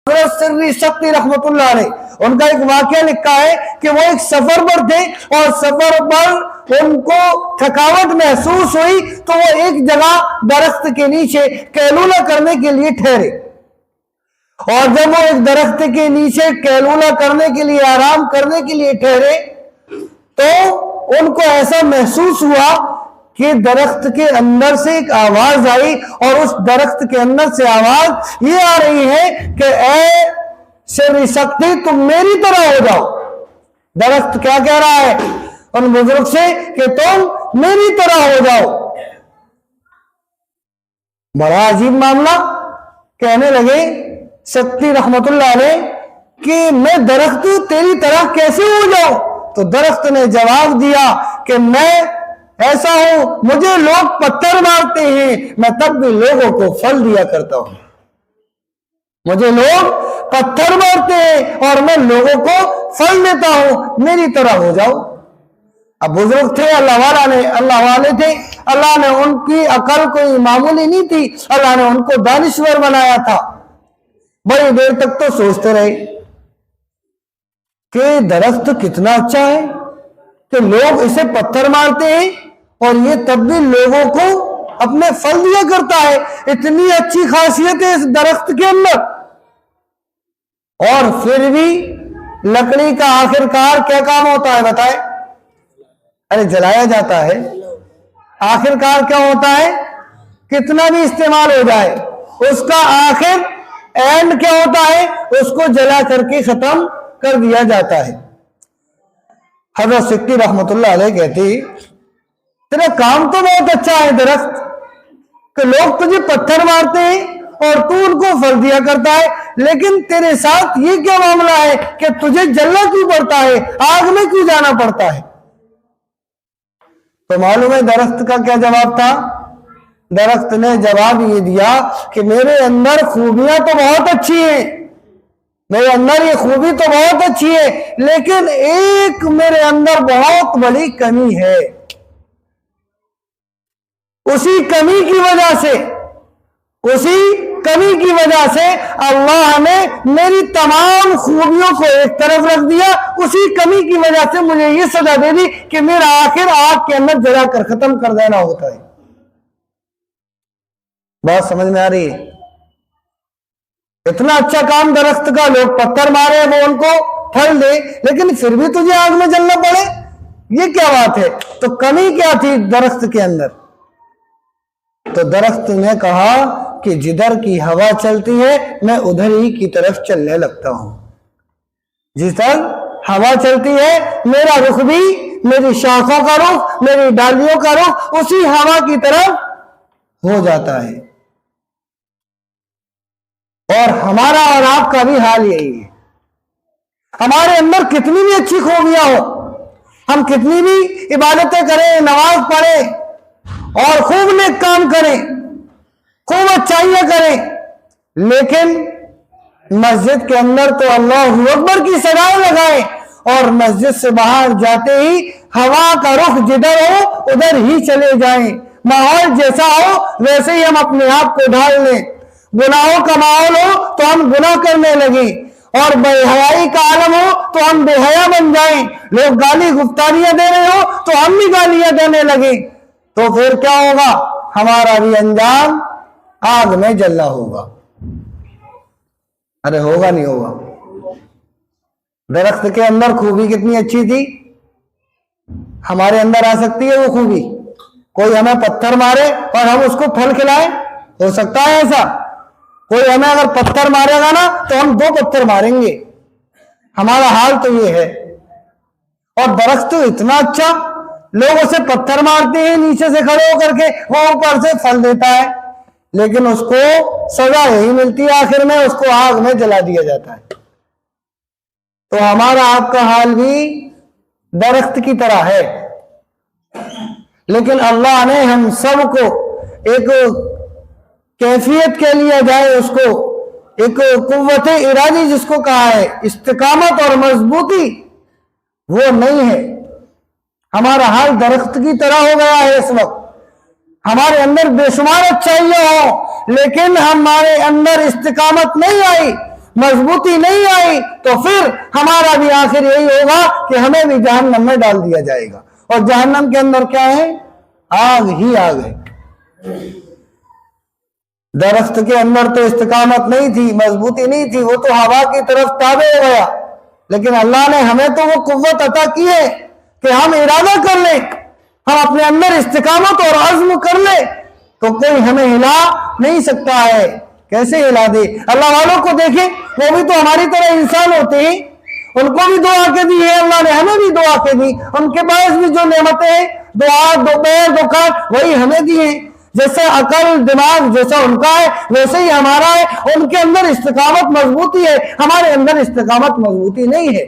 حضرت سری سکتی رحمت اللہ علیہ ان کا ایک واقعہ لکھا ہے کہ وہ ایک سفر پر تھے اور سفر پر ان کو تھکاوٹ محسوس ہوئی تو وہ ایک جگہ درخت کے نیچے قیلولہ کرنے کے لیے ٹھہرے، اور جب وہ ایک درخت کے نیچے قیلولہ کرنے کے لیے آرام کرنے کے لیے ٹھہرے تو ان کو ایسا محسوس ہوا کہ درخت کے اندر سے ایک آواز آئی، اور اس درخت کے اندر سے آواز یہ آ رہی ہے کہ اے سری سکتی تم میری طرح ہو جاؤ۔ درخت کیا کہہ رہا ہے ان بزرگ سے کہ تم میری طرح ہو جاؤ۔ بڑا عجیب معاملہ، کہنے لگے سکتی رحمت اللہ علیہ کہ میں درخت تیری طرح کیسے ہو جاؤں؟ تو درخت نے جواب دیا کہ میں ایسا ہوں، مجھے لوگ پتھر مارتے ہیں، میں تب بھی لوگوں کو پھل دیا کرتا ہوں۔ مجھے لوگ پتھر مارتے ہیں اور میں لوگوں کو پھل دیتا ہوں، میری طرح ہو جاؤ۔ اب بزرگ تھے، اللہ والے تھے، اللہ نے ان کی عقل کوئی معمولی نہیں تھی، اللہ نے ان کو دانشور بنایا تھا۔ بڑی دیر تک تو سوچتے رہے کہ درخت کتنا اچھا ہے کہ لوگ اسے پتھر مارتے ہیں اور یہ تب بھی لوگوں کو اپنے پھل دیا کرتا ہے، اتنی اچھی خاصیت ہے اس درخت کے اندر۔ اور پھر بھی لکڑی کا آخر کار کیا کام ہوتا ہے بتائے؟ ارے جلایا جاتا ہے، آخر کار کیا ہوتا ہے؟ کتنا بھی استعمال ہو جائے اس کا آخر اینڈ کیا ہوتا ہے؟ اس کو جلا کر کے ختم کر دیا جاتا ہے۔ حضرت سکتی رحمت اللہ علیہ کہتی تیرا کام تو بہت اچھا ہے درخت، کہ لوگ تجھے پتھر مارتے ہیں اور تو ان کو پھل دیا کرتا ہے، لیکن تیرے ساتھ یہ کیا معاملہ ہے کہ تجھے جلنا کیوں پڑتا ہے، آگ میں کیوں جانا پڑتا ہے؟ تو معلوم ہے درخت کا کیا جواب تھا؟ درخت نے جواب یہ دیا کہ میرے اندر خوبیاں تو بہت اچھی ہیں، میرے اندر یہ خوبی تو بہت اچھی ہے، لیکن ایک میرے اندر بہت بڑی کمی ہے۔ اسی کمی کی وجہ سے اللہ نے میری تمام خوبیوں کو ایک طرف رکھ دیا، اسی کمی کی وجہ سے مجھے یہ سزا دے دی کہ میرا آخر آگ کے اندر جلا کر ختم کر دینا ہوتا ہے۔ بات سمجھ میں آ رہی ہے؟ اتنا اچھا کام درخت کا، لوگ پتھر مارے وہ ان کو پھل دے، لیکن پھر بھی تجھے آگ میں جلنا پڑے، یہ کیا بات ہے؟ تو کمی کیا تھی درخت کے اندر؟ تو درخت نے کہا کہ جدھر کی ہوا چلتی ہے میں ادھر ہی کی طرف چلنے لگتا ہوں، جس طرح ہوا چلتی ہے میرا رخ بھی، میری شاخوں کا رخ، میری ڈالیوں کا رخ اسی ہوا کی طرف ہو جاتا ہے۔ اور ہمارا اور آپ کا بھی حال یہی ہے۔ ہمارے اندر کتنی بھی اچھی خوبیاں ہو، ہم کتنی بھی عبادتیں کریں، نماز پڑھیں اور خوب نیک کام کریں، خوب اچھائیاں کریں، لیکن مسجد کے اندر تو اللہ اکبر کی صدائیں لگائیں اور مسجد سے باہر جاتے ہی ہوا کا رخ جدھر ہو ادھر ہی چلے جائیں، ماحول جیسا ہو ویسے ہی ہم اپنے آپ کو ڈھال لیں، گناہوں کا ماحول ہو تو ہم گناہ کرنے لگیں، اور بے حیائی کا عالم ہو تو ہم بے حیا بن جائیں، لوگ گالی گفتاریاں دے رہے ہو تو ہم بھی گالیاں دینے لگیں، تو پھر کیا ہوگا؟ ہمارا بھی انجام آگ میں جلنا ہوگا۔ ارے ہوگا نہیں ہوگا؟ درخت کے اندر خوبی کتنی اچھی تھی، ہمارے اندر آ سکتی ہے وہ خوبی؟ کوئی ہمیں پتھر مارے اور ہم اس کو پھل کھلائیں؟ ہو سکتا ہے ایسا؟ کوئی ہمیں اگر پتھر مارے گا نا تو ہم 2 پتھر ماریں گے، ہمارا حال تو یہ ہے۔ اور درخت تو اتنا اچھا، لوگ اسے پتھر مارتے ہیں نیچے سے کھڑے ہو کر کے، وہ اوپر سے پھل دیتا ہے، لیکن اس کو سزا یہی ملتی ہے، آخر میں اس کو آگ میں جلا دیا جاتا ہے۔ تو ہمارا آپ کا حال بھی درخت کی طرح ہے، لیکن اللہ نے ہم سب کو ایک کیفیت کے لیا جائے، اس کو ایک قوت ارادی جس کو کہا ہے، استقامت اور مضبوطی، وہ نہیں ہے۔ ہمارا حال درخت کی طرح ہو گیا ہے اس وقت، ہمارے اندر بے شمار اچھائیاں ہوں لیکن ہمارے اندر استقامت نہیں آئی، مضبوطی نہیں آئی تو پھر ہمارا بھی آخر یہی ہوگا کہ ہمیں بھی جہنم میں ڈال دیا جائے گا. اور جہنم کے اندر کیا ہے؟ آگ ہی آگ ہے. درخت کے اندر تو استقامت نہیں تھی، مضبوطی نہیں تھی، وہ تو ہوا کی طرف تابع ہو گیا. لیکن اللہ نے ہمیں تو وہ قوت عطا کی ہے کہ ہم ارادہ کر لیں، ہم اپنے اندر استقامت اور عزم کر لیں تو کوئی ہمیں ہلا نہیں سکتا ہے. کیسے ہلا دے؟ اللہ والوں کو دیکھیں، وہ بھی تو ہماری طرح انسان ہوتے ہیں، ان کو بھی دو آنکھیں دی ہے اللہ نے، ہمیں بھی دو آنکھیں دی. ان کے پاس بھی جو نعمتیں ہیں، دو ہاتھ، دو پیر، دو کان، وہی ہمیں دی ہیں. جیسے عقل دماغ جیسا ان کا ہے ویسے ہی ہمارا ہے. ان کے اندر استقامت مضبوطی ہے، ہمارے اندر استقامت مضبوطی نہیں ہے.